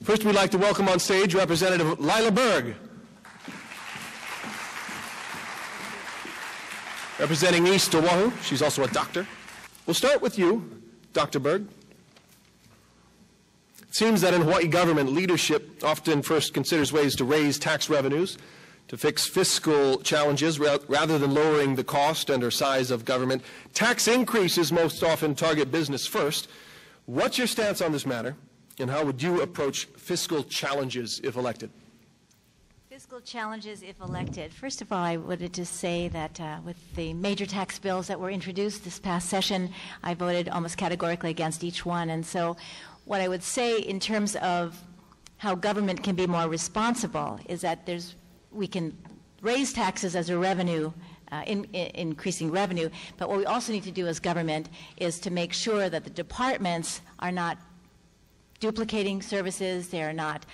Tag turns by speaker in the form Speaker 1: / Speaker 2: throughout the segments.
Speaker 1: First, we'd like to welcome on stage Representative Lila Berg. Representing East Oahu, she's also a doctor. We'll start with you, Dr. Berg. It seems that in Hawaii government, leadership often first considers ways to raise tax revenues, to fix fiscal challenges rather than lowering the cost and or size of government. Tax increases most often target business first. What's your stance on this matter, and how would you approach fiscal challenges if elected?
Speaker 2: Fiscal challenges if elected. First of all, I wanted to say that with the major tax bills that were introduced this past session, I voted almost categorically against each one. And so what I would say in terms of how government can be more responsible is that we can raise taxes as a revenue, increasing revenue, but what we also need to do as government is to make sure that the departments are not duplicating services, they're not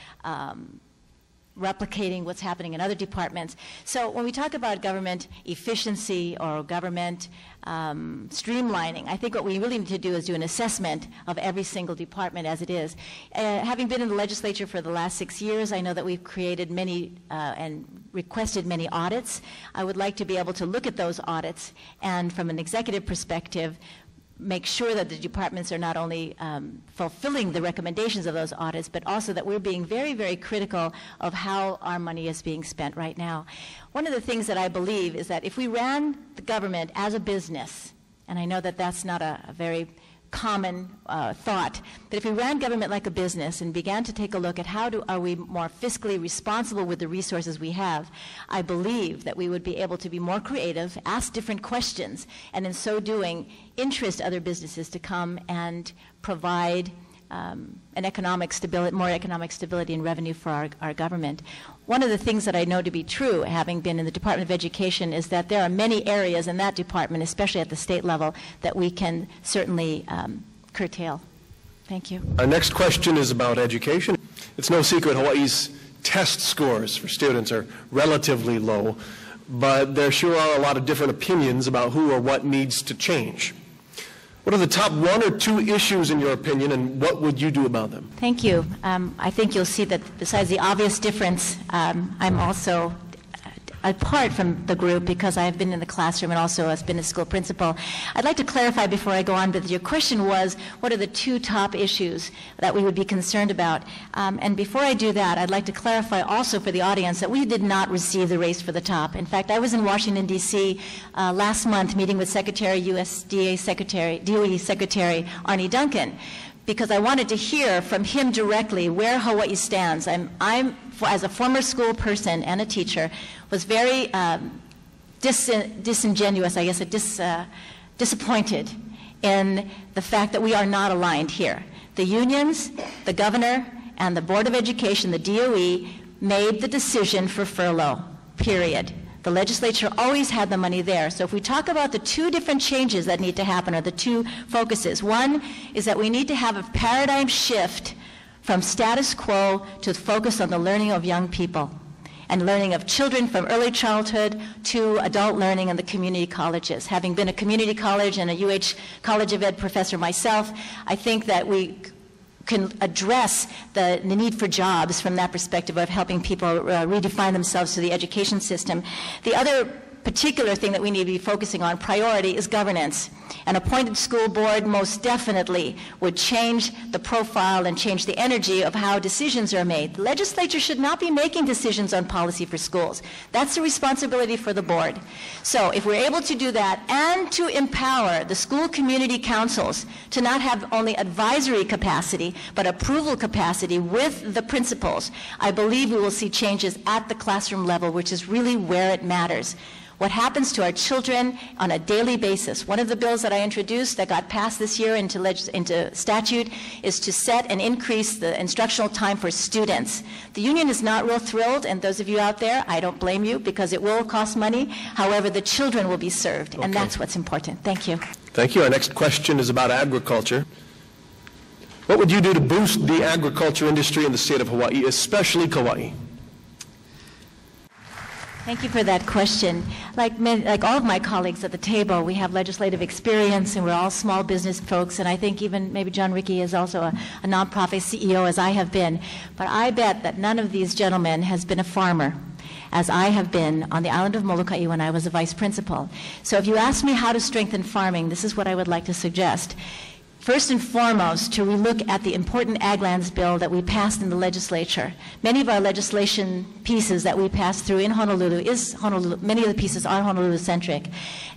Speaker 2: replicating what's happening in other departments. So when we talk about government efficiency or government streamlining, I think what we really need to do is do an assessment of every single department as it is. Having been in the legislature for the last 6 years, I know that we've created many and requested many audits. I would like to be able to look at those audits and from an executive perspective make sure that the departments are not only fulfilling the recommendations of those audits, but also that we're being very, very critical of how our money is being spent right now. One of the things that I believe is that if we ran the government as a business, and I know that that's not a very common thought, that if we ran government like a business and began to take a look at are we more fiscally responsible with the resources we have, I believe that we would be able to be more creative, ask different questions, and in so doing, interest other businesses to come and provide more economic stability and revenue for our government. One of the things that I know to be true, having been in the Department of Education, is that there are many areas in that department, especially at the state level, that we can certainly curtail. Thank you.
Speaker 1: Our next question is about education. It's no secret Hawaii's test scores for students are relatively low, but there sure are a lot of different opinions about who or what needs to change. What are the top 1 or 2 issues in your opinion, and what would you do about them?
Speaker 2: Thank you. I think you'll see that besides the obvious difference, I'm also apart from the group because I have been in the classroom and also has been a school principal. I'd like to clarify before I go on, but your question was, what are the 2 top issues that we would be concerned about? And before I do that, I'd like to clarify also for the audience that we did not receive the race for the top. In fact, I was in Washington, D.C. Last month meeting with USDA Secretary, DOE Secretary Arne Duncan, because I wanted to hear from him directly where Hawaii stands. As a former school person and a teacher, was very disingenuous, I guess, disappointed in the fact that we are not aligned here. The unions, the governor, and the Board of Education, the DOE, made the decision for furlough, period. The legislature always had the money there. So if we talk about the 2 different changes that need to happen, or the 2 focuses, one is that we need to have a paradigm shift from status quo to focus on the learning of young people and learning of children from early childhood to adult learning in the community colleges. Having been a community college and a UH College of Ed professor myself, I think that we can address the need for jobs from that perspective of helping people redefine themselves to the education system. The other particular thing that we need to be focusing on, priority, is governance. An appointed school board most definitely would change the profile and change the energy of how decisions are made. The legislature should not be making decisions on policy for schools. That's the responsibility for the board. So if we're able to do that and to empower the school community councils to not have only advisory capacity, but approval capacity with the principals, I believe we will see changes at the classroom level, which is really where it matters. What happens to our children on a daily basis. One of the bills that I introduced that got passed this year into statute is to set and increase the instructional time for students. The union is not real thrilled, and those of you out there, I don't blame you because it will cost money. However, the children will be served, and that's what's important. Thank you.
Speaker 1: Thank you. Our next question is about agriculture. What would you do to boost the agriculture industry in the state of Hawaii, especially Kauai?
Speaker 2: Thank you for that question. Like all of my colleagues at the table, we have legislative experience, and we're all small business folks, and I think even maybe John Rickey is also a nonprofit CEO, as I have been. But I bet that none of these gentlemen has been a farmer, as I have been on the island of Molokai when I was a vice principal. So if you ask me how to strengthen farming, this is what I would like to suggest. First and foremost, to relook at the important Ag Lands bill that we passed in the legislature. Many of our legislation pieces that we passed through in Honolulu many of the pieces are Honolulu-centric.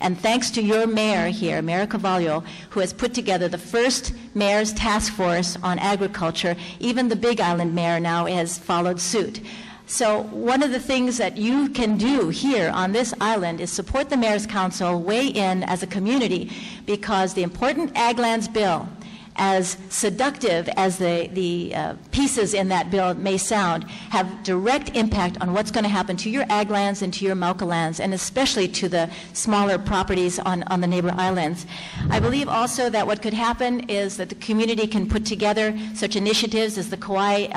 Speaker 2: And thanks to your mayor here, Mayor Cavallo, who has put together the first mayor's task force on agriculture, even the Big Island mayor now has followed suit. So one of the things that you can do here on this island is support the Mayor's Council, weigh in as a community, because the important Ag Lands bill, as seductive as the pieces in that bill may sound, have direct impact on what's going to happen to your ag lands and to your Mauka lands, and especially to the smaller properties on the neighbor islands. I believe also that what could happen is that the community can put together such initiatives as the Kauai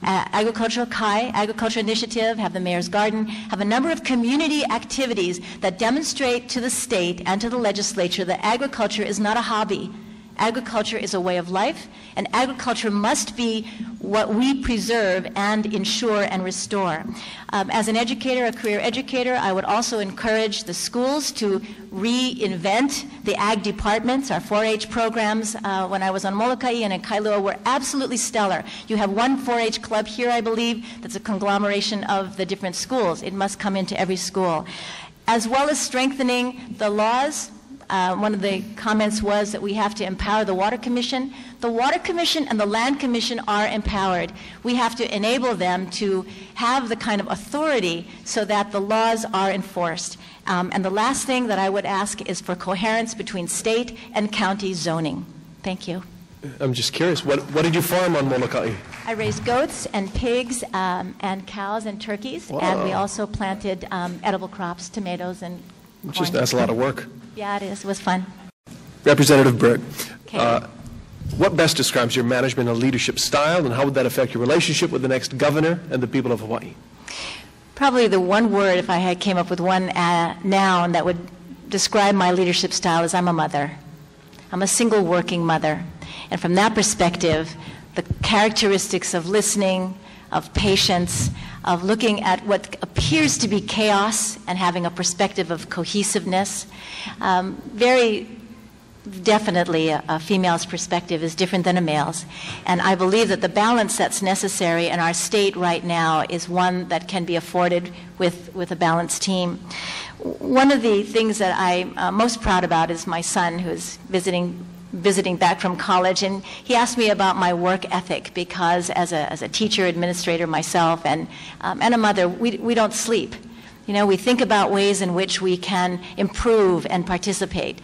Speaker 2: Agriculture Initiative, have the Mayor's Garden, have a number of community activities that demonstrate to the state and to the legislature that agriculture is not a hobby. Agriculture is a way of life, and agriculture must be what we preserve and ensure and restore. As an educator, a career educator, I would also encourage the schools to reinvent the ag departments. Our 4-H programs when I was on Molokai and in Kailua were absolutely stellar. You have one 4-H club here, I believe, that's a conglomeration of the different schools. It must come into every school. As well as strengthening the laws. One of the comments was that we have to empower the Water Commission. The Water Commission and the Land Commission are empowered. We have to enable them to have the kind of authority so that the laws are enforced. And the last thing that I would ask is for coherence between state and county zoning. Thank you.
Speaker 1: I'm just curious, what did you farm on Molokai?
Speaker 2: I raised goats and pigs and cows and turkeys. Wow. And we also planted edible crops, tomatoes and corn.
Speaker 1: That's a lot of work.
Speaker 2: Yeah, it is. It was fun.
Speaker 1: Representative Berg,
Speaker 2: Okay.
Speaker 1: what best describes your management and leadership style, and how would that affect your relationship with the next governor and the people of Hawaii?
Speaker 2: Probably the one word, if I came up with one noun that would describe my leadership style, is I'm a mother. I'm a single working mother. And from that perspective, the characteristics of listening, of patience, of looking at what appears to be chaos and having a perspective of cohesiveness. Very definitely a female's perspective is different than a male's. And I believe that the balance that's necessary in our state right now is one that can be afforded with a balanced team. One of the things that I'm most proud about is my son, who's visiting back from college, and he asked me about my work ethic, because as a teacher, administrator myself, and a mother, we don't sleep. You know, we think about ways in which we can improve and participate.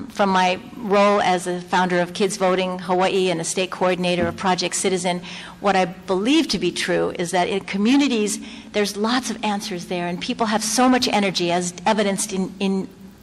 Speaker 2: From my role as a founder of Kids Voting Hawaii and a state coordinator of Project Citizen, what I believe to be true is that in communities, there's lots of answers there, and people have so much energy, as evidenced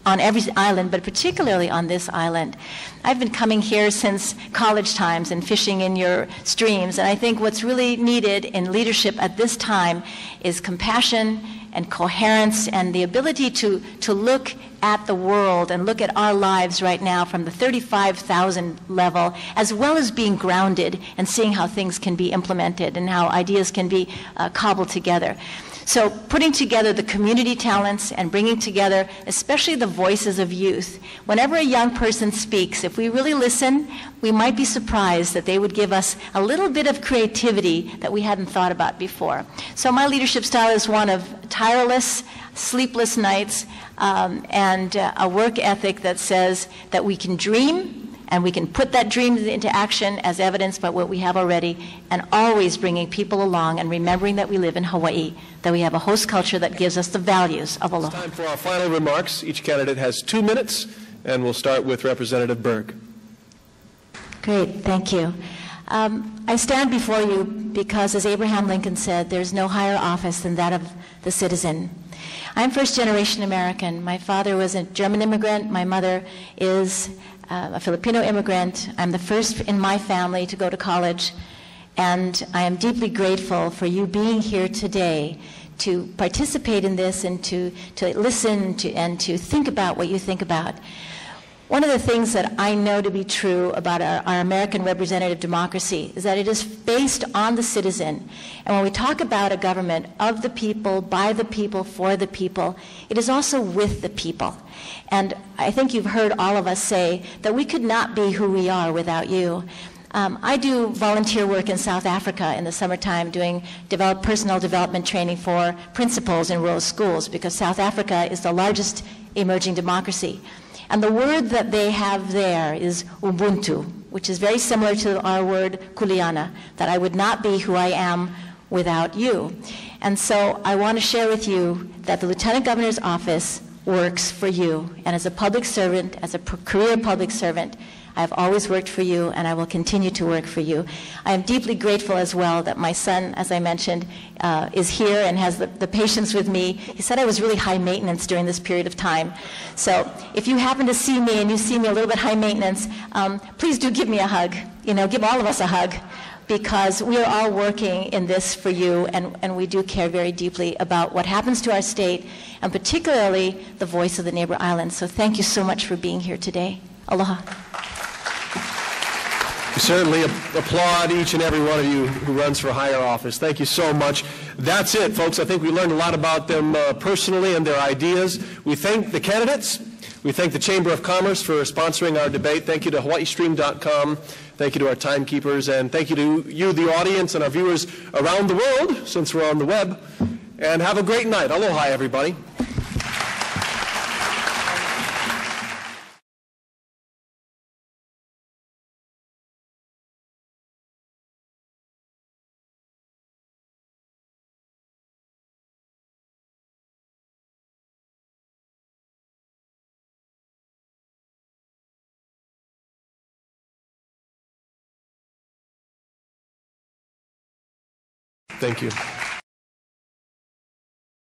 Speaker 2: on every island, but particularly on this island. I've been coming here since college times and fishing in your streams, and I think what's really needed in leadership at this time is compassion and coherence and the ability to look at the world and look at our lives right now from the 35,000 level, as well as being grounded and seeing how things can be implemented and how ideas can be cobbled together. So putting together the community talents and bringing together especially the voices of youth. Whenever a young person speaks, if we really listen, we might be surprised that they would give us a little bit of creativity that we hadn't thought about before. So my leadership style is one of tireless, sleepless nights, and a work ethic that says that we can dream, and we can put that dream into action as evidenced by what we have already, and always bringing people along and remembering that we live in Hawaii, that we have a host culture that gives us the values of aloha.
Speaker 1: It's time for our final remarks. Each candidate has 2 minutes, and we'll start with Representative Berg.
Speaker 2: Great, thank you. I stand before you because, as Abraham Lincoln said, there's no higher office than that of the citizen. I'm first-generation American. My father was a German immigrant. My mother is a Filipino immigrant. I'm the first in my family to go to college, and I am deeply grateful for you being here today to participate in this and to listen and to think about what you think about. One of the things that I know to be true about our American representative democracy is that it is based on the citizen. And when we talk about a government of the people, by the people, for the people, it is also with the people. And I think you've heard all of us say that we could not be who we are without you. I do volunteer work in South Africa in the summertime doing personal development training for principals in rural schools, because South Africa is the largest emerging democracy. And the word that they have there is Ubuntu, which is very similar to our word Kuleana, that I would not be who I am without you. And so I want to share with you that the Lieutenant Governor's office works for you. And as a public servant, as a career public servant, I have always worked for you, and I will continue to work for you. I am deeply grateful as well that my son, as I mentioned, is here and has the patience with me. He said I was really high maintenance during this period of time. So if you happen to see me and you see me a little bit high maintenance, please do give me a hug. Give all of us a hug, because we are all working in this for you, and we do care very deeply about what happens to our state, and particularly the voice of the neighbor islands. So thank you so much for being here today. Aloha.
Speaker 1: We certainly applaud each and every one of you who runs for higher office. Thank you so much. That's it, folks. I think we learned a lot about them personally and their ideas. We thank the candidates. We thank the Chamber of Commerce for sponsoring our debate. Thank you to HawaiiStream.com. Thank you to our timekeepers. And thank you to you, the audience, and our viewers around the world, since we're on the web. And have a great night. Aloha, everybody. Thank you.